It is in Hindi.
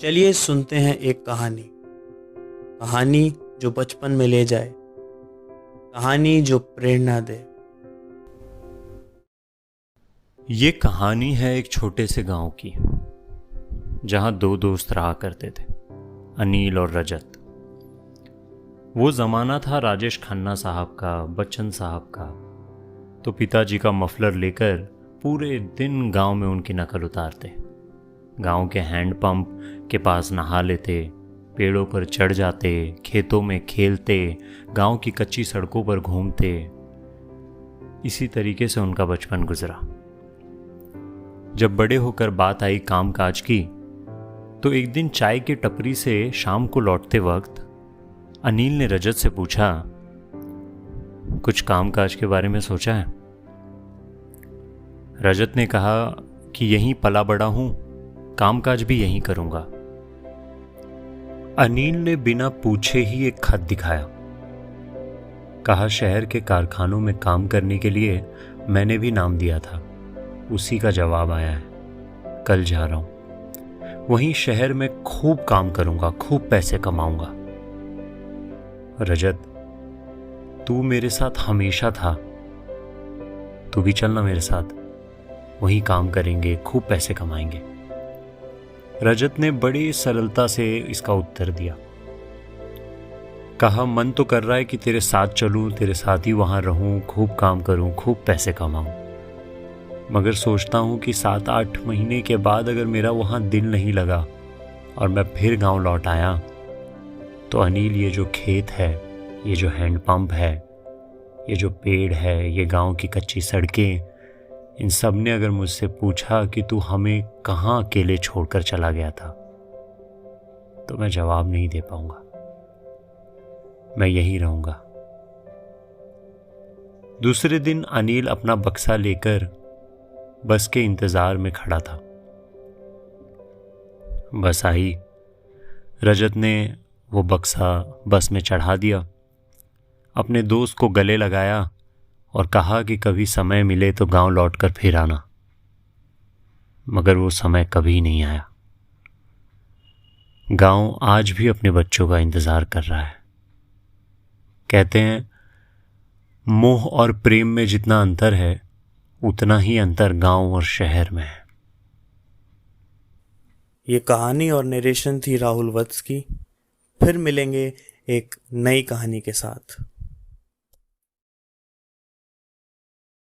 चलिए सुनते हैं एक कहानी। कहानी जो बचपन में ले जाए, कहानी जो प्रेरणा दे। ये कहानी है एक छोटे से गांव की, जहां दो दोस्त रहा करते थे, अनिल और रजत। वो जमाना था राजेश खन्ना साहब का, बच्चन साहब का। तो पिताजी का मफलर लेकर पूरे दिन गांव में उनकी नकल उतारते। गांव के हैंडपंप के पास नहा लेते, पेड़ों पर चढ़ जाते, खेतों में खेलते, गांव की कच्ची सड़कों पर घूमते। इसी तरीके से उनका बचपन गुजरा। जब बड़े होकर बात आई कामकाज की, तो एक दिन चाय की टपरी से शाम को लौटते वक्त अनिल ने रजत से पूछा, कुछ कामकाज के बारे में सोचा है? रजत ने कहा कि यहीं पला बड़ा हूं, कामकाज भी यहीं करूंगा। अनिल ने बिना पूछे ही एक खत दिखाया। कहा, शहर के कारखानों में काम करने के लिए मैंने भी नाम दिया था, उसी का जवाब आया है। कल जा रहा हूं, वहीं शहर में खूब काम करूंगा, खूब पैसे कमाऊंगा। रजत, तू मेरे साथ हमेशा था, तू भी चलना मेरे साथ, वहीं काम करेंगे, खूब पैसे कमाएंगे। रजत ने बड़ी सरलता से इसका उत्तर दिया। कहा, मन तो कर रहा है कि तेरे साथ चलूं, तेरे साथ ही वहां रहूं, खूब काम करूं, खूब पैसे कमाऊं, मगर सोचता हूं कि 7-8 महीने के बाद अगर मेरा वहां दिल नहीं लगा और मैं फिर गांव लौट आया, तो अनिल, ये जो खेत है, ये जो हैंडपंप है, ये जो पेड़ है, ये गांव की कच्ची सड़कें, इन सब ने अगर मुझसे पूछा कि तू हमें कहाँ अकेले छोड़कर चला गया था, तो मैं जवाब नहीं दे पाऊंगा। मैं यहीं रहूंगा। दूसरे दिन अनिल अपना बक्सा लेकर बस के इंतजार में खड़ा था। बस आई। रजत ने वो बक्सा बस में चढ़ा दिया, अपने दोस्त को गले लगाया और कहा कि कभी समय मिले तो गांव लौटकर फिर आना। मगर वो समय कभी नहीं आया। गांव आज भी अपने बच्चों का इंतजार कर रहा है। कहते हैं, मोह और प्रेम में जितना अंतर है, उतना ही अंतर गांव और शहर में है। ये कहानी और नरेशन थी राहुल वत्स की। फिर मिलेंगे एक नई कहानी के साथ।